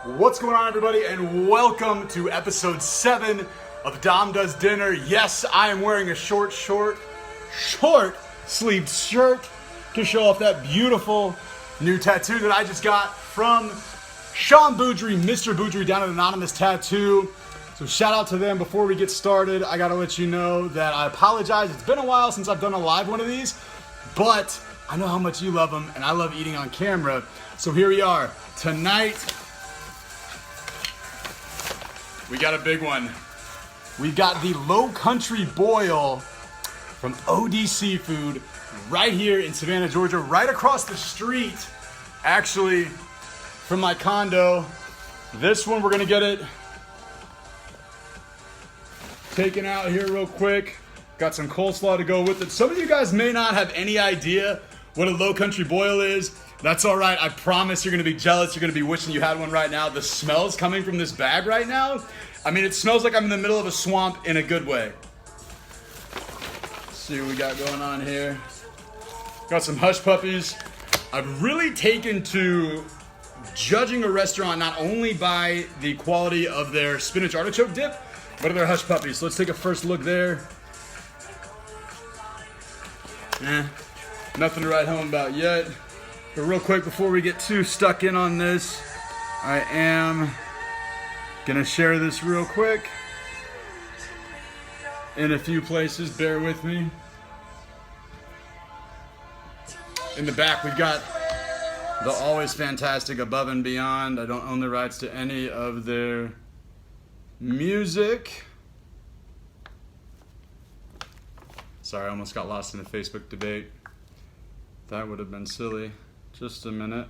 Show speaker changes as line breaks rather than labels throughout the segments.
What's going on, everybody, and welcome to episode 7 of Dom Does Dinner. Yes, I am wearing a short sleeved shirt to show off that beautiful new tattoo that I just got from Sean Boudry, Mr. Boudry down at Anonymous Tattoo. So shout out to them. Before we get started, I gotta let you know that I apologize. It's been a while since I've done a live one of these, but I know how much you love them, and I love eating on camera. So here we are. Tonight, we got a big one. We've got the Low Country Boil from OD Seafood right here in Savannah, Georgia, right across the street, actually, from my condo. This one, we're gonna get it taken out here real quick. Got some coleslaw to go with it. Some of you guys may not have any idea what a Low Country Boil is. That's all right. I promise you're going to be jealous. You're going to be wishing you had one right now. The smells coming from this bag right now, I mean, it smells like I'm in the middle of a swamp in a good way. Let's see what we got going on here. Got some hush puppies. I've really taken to judging a restaurant not only by the quality of their spinach artichoke dip, but of their hush puppies. So let's take a first look there. Nothing to write home about yet. But real quick, before we get too stuck in on this, I am gonna share this real quick in a few places. Bear with me. In the back, we've got the always fantastic Above and Beyond. I don't own the rights to any of their music. Sorry, I almost got lost in the Facebook debate. That would have been silly. Just a minute.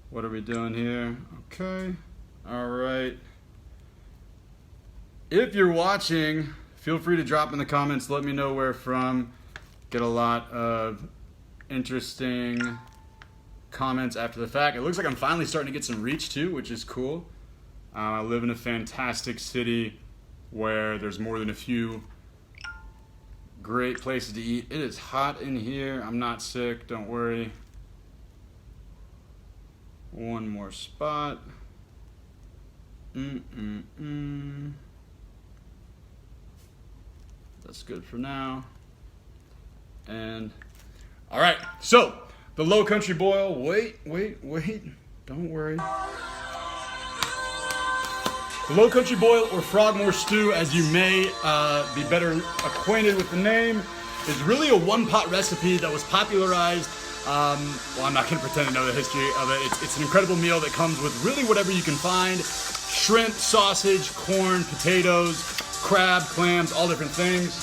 What are we doing here? Okay. All right. If you're watching, feel free to drop in the comments. Let me know where from. Get a lot of interesting comments after the fact. It looks like I'm finally starting to get some reach too, which is cool. I live in a fantastic city where there's more than a few great places to eat. It is hot in here. I'm not sick. Don't worry. One more spot. That's good for now. And all right, so the Low Country Boil. Wait. Don't worry. The Low Country Boil, or Frogmore Stew, as you may be better acquainted with the name, is really a one-pot recipe that was popularized. Well, I'm not going to pretend to know the history of it. It's an incredible meal that comes with really whatever you can find. Shrimp, sausage, corn, potatoes, crab, clams, all different things.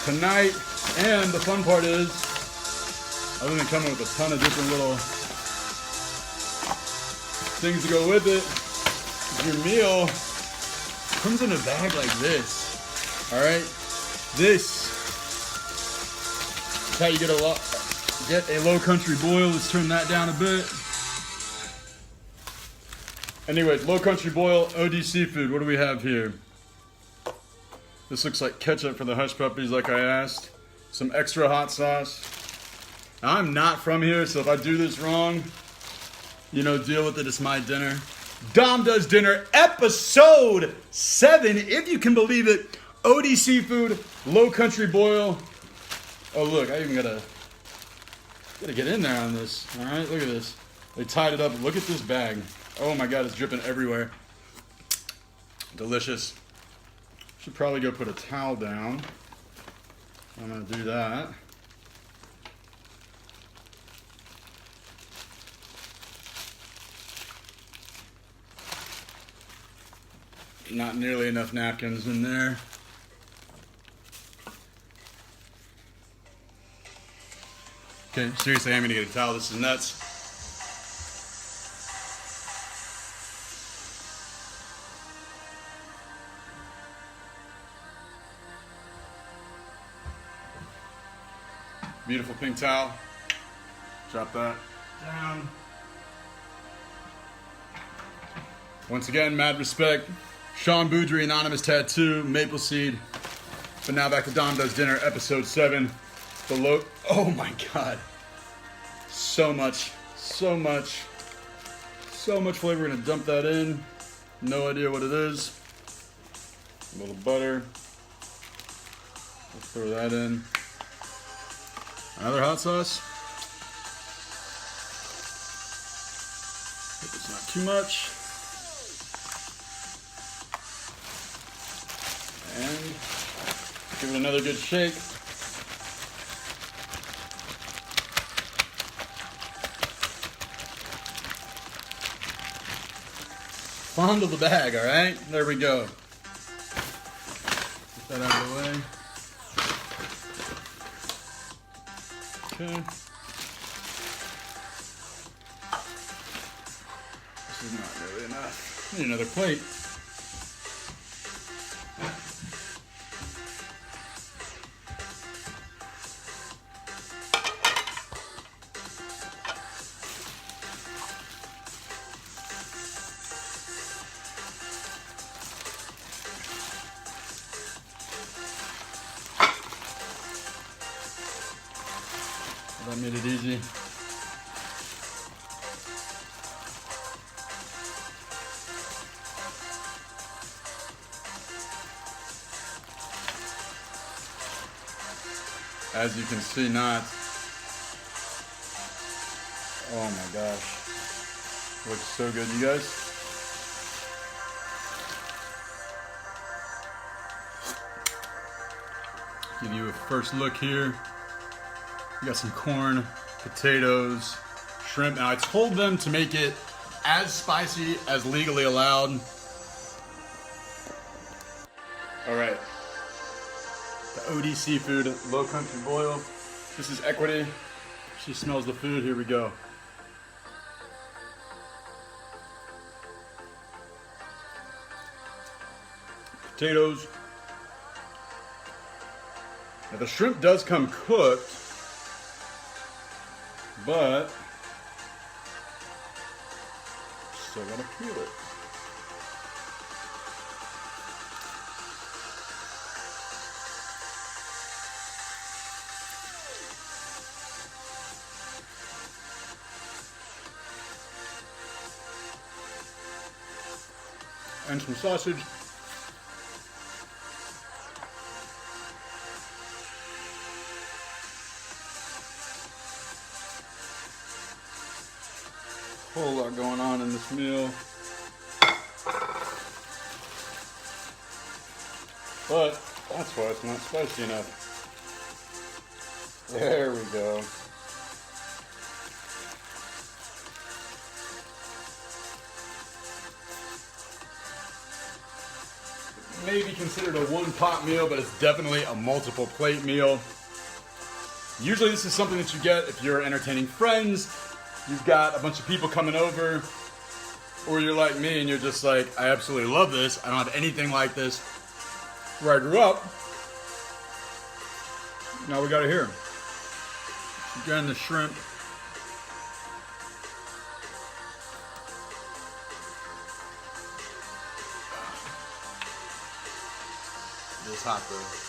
Tonight, and the fun part is, other than coming with a ton of different little things to go with it, your meal comes in a bag like this. All right, this is how you get a Low Country Boil. Let's turn that down a bit. Anyways, Low Country Boil, OD Seafood. What do we have here? This looks like ketchup for the hush puppies, like I asked. Some extra hot sauce. Now, I'm not from here, so if I do this wrong, you know, deal with it. It's my dinner. Dom Does Dinner, episode 7, if you can believe it. OD Seafood, Low Country Boil. Oh, look, I even gotta get in there on this. All right, look at this. They tied it up. Look at this bag. Oh my God, it's dripping everywhere. Delicious. Should probably go put a towel down. I'm gonna do that. Not nearly enough napkins in there. Okay, seriously, I'm gonna get a towel. This is nuts. Beautiful pink towel. Drop that down. Once again, mad respect. Sean Boudry, Anonymous Tattoo, Maple Seed. But now back to Dom Does Dinner, episode 7. Oh my God. So much so much flavor. We're gonna dump that in. No idea what it is. A little butter. We'll throw that in. Another hot sauce. Hope it's not too much. And give it another good shake. Fondle the bag, all right? There we go. Get that out of the way. Okay. This is not really enough. Need another plate. That made it easy. As you can see, not. Oh my gosh. Looks so good, you guys. Give you a first look here. We got some corn, potatoes, shrimp. Now I told them to make it as spicy as legally allowed. All right. The OD Seafood Low Country Boil. This is Equity. She smells the food. Here we go. Potatoes. Now the shrimp does come cooked, but still gotta peel it. And some sausage. Whole lot going on in this meal. But that's why it's not spicy enough. There we go. Maybe considered a one-pot meal, but it's definitely a multiple plate meal. Usually this is something that you get if you're entertaining friends, you've got a bunch of people coming over, or you're like me and you're just like, I absolutely love this. I don't have anything like this where I grew up. Now we got it here. Again, the shrimp. It's hot though.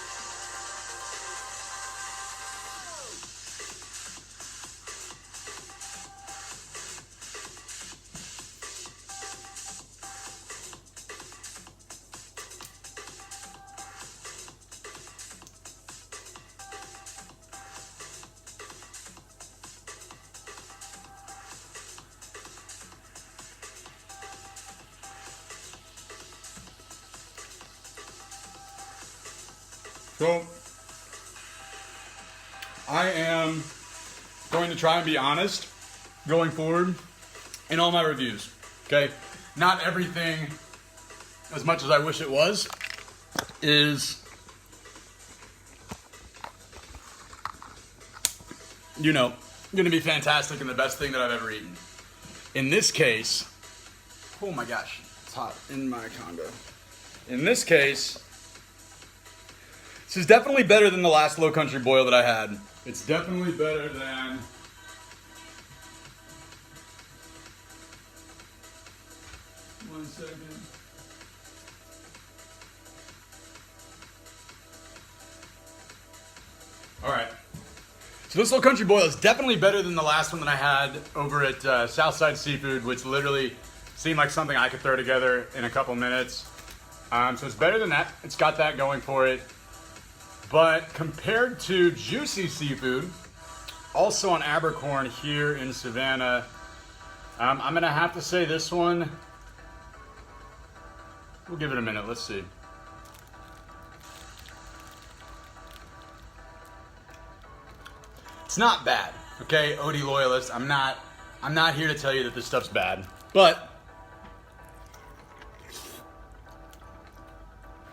So, I am going to try and be honest going forward in all my reviews, okay? Not everything, as much as I wish it was, is, you know, going to be fantastic and the best thing that I've ever eaten. In this case, oh my gosh, it's hot in my condo. In this case, this is definitely better than the last Low Country Boil that I had. It's definitely better than... One second. All right. So this Low Country Boil is definitely better than the last one that I had over at Southside Seafood, which literally seemed like something I could throw together in a couple minutes. So it's better than that. It's got that going for it. But compared to Juicy Seafood, also on Abercorn here in Savannah, I'm gonna have to say this one, we'll give it a minute, let's see. It's not bad, okay, OD loyalist. I'm not here to tell you that this stuff's bad, but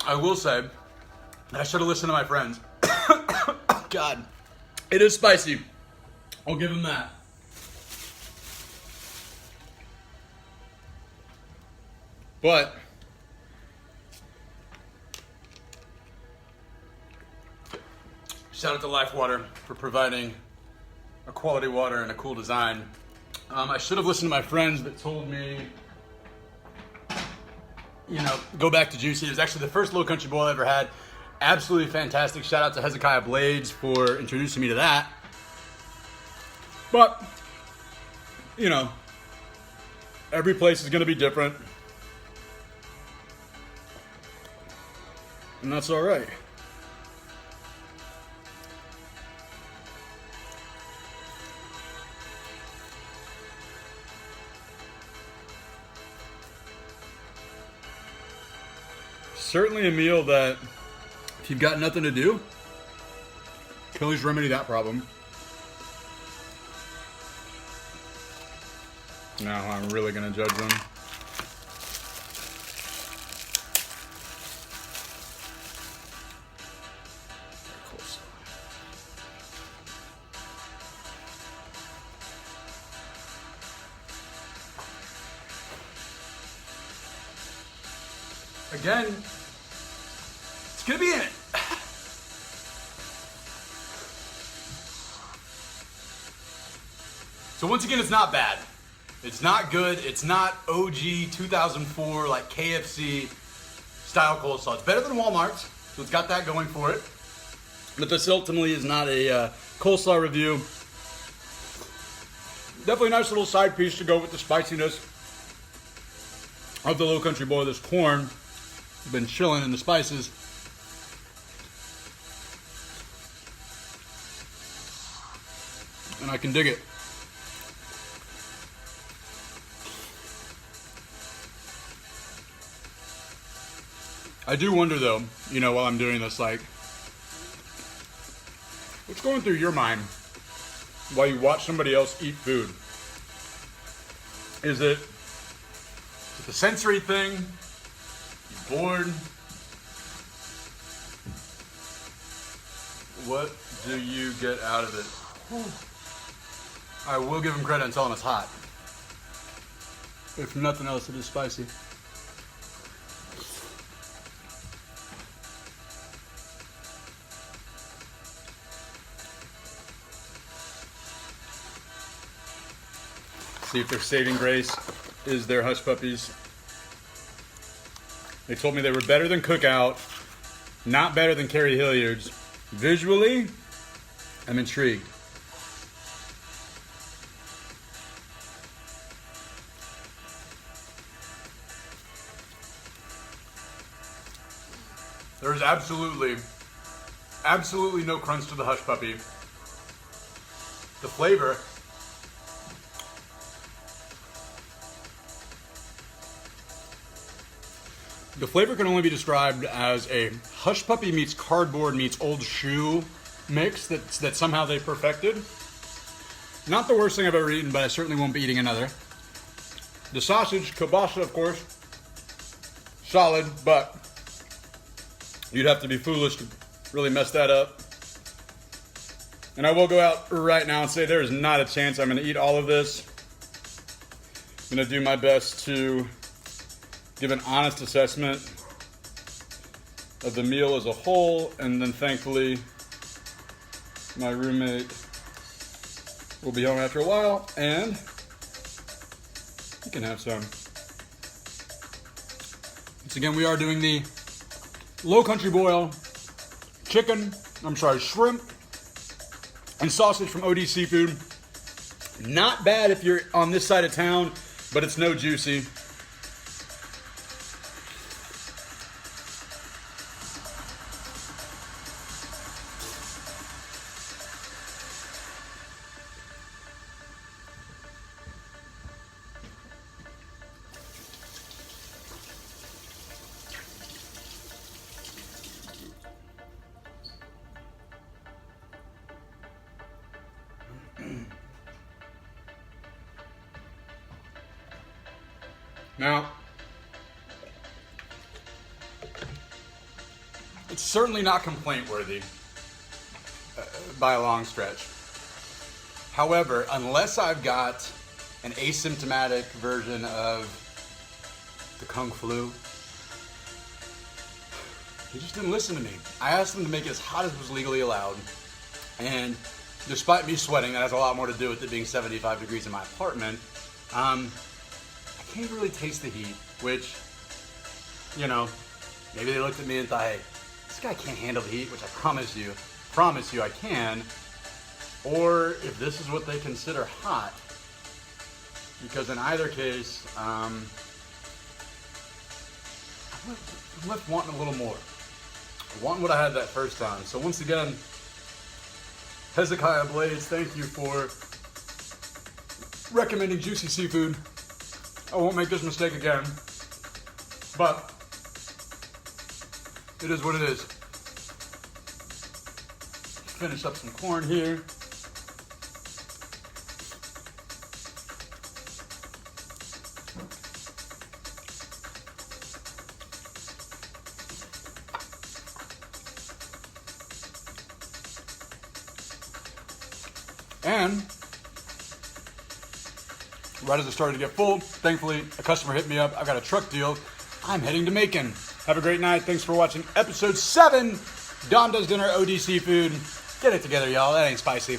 I will say that I should have listened to my friends. God, it is spicy. I'll give them that. But shout out to Life Water for providing a quality water and a cool design. I should have listened to my friends that told me, you know, go back to Juicy. It was actually the first Low Country Boil I ever had. Absolutely fantastic. Shout out to Hezekiah Blades for introducing me to that. But, you know, every place is going to be different. And that's all right. Certainly a meal that, if you've got nothing to do, can always remedy that problem. Now I'm really going to judge them. Again, it's going to be in it. So once again, it's not bad. It's not good. It's not OG 2004 like KFC style coleslaw. It's better than Walmart's, so it's got that going for it. But this ultimately is not a coleslaw review. Definitely a nice little side piece to go with the spiciness of the Low Country Boil. This corn has been chilling in the spices. And I can dig it. I do wonder though, you know, while I'm doing this, like, what's going through your mind while you watch somebody else eat food? Is it the sensory thing? You bored? What do you get out of it? I will give him credit and tell him it's hot. If nothing else, it is spicy. See if their saving grace is their hush puppies. They told me they were better than Cookout, not better than Carrie Hilliard's. Visually, I'm intrigued. There's absolutely no crunch to the hush puppy. The flavor, can only be described as a hush puppy meets cardboard meets old shoe mix that somehow they perfected. Not the worst thing I've ever eaten, but I certainly won't be eating another. The sausage, kielbasa, of course, solid, but you'd have to be foolish to really mess that up. And I will go out right now and say there is not a chance I'm going to eat all of this. I'm going to do my best to give an honest assessment of the meal as a whole, and then thankfully my roommate will be home after a while and he can have some. Once again, we are doing the Low Country Boil shrimp and sausage from OD Seafood. Not bad if you're on this side of town, but it's no Juicy. Now, it's certainly not complaint worthy by a long stretch. However, unless I've got an asymptomatic version of the Kung Flu, he just didn't listen to me. I asked him to make it as hot as was legally allowed, and despite me sweating, that has a lot more to do with it being 75 degrees in my apartment, I can't really taste the heat, which, you know, maybe they looked at me and thought, hey, this guy can't handle the heat, which I promise you I can. Or if this is what they consider hot, because in either case, I'm left wanting a little more. Wanting what I had that first time. So once again, Hezekiah Blades, thank you for recommending juicy seafood. I won't make this mistake again, but it is what it is. Finish up some corn here. And right as it started to get full, thankfully a customer hit me up. I've got a truck deal. I'm heading to Macon. Have a great night. Thanks for watching episode 7. Dom Does Dinner OD Seafood. Get it together, y'all. That ain't spicy.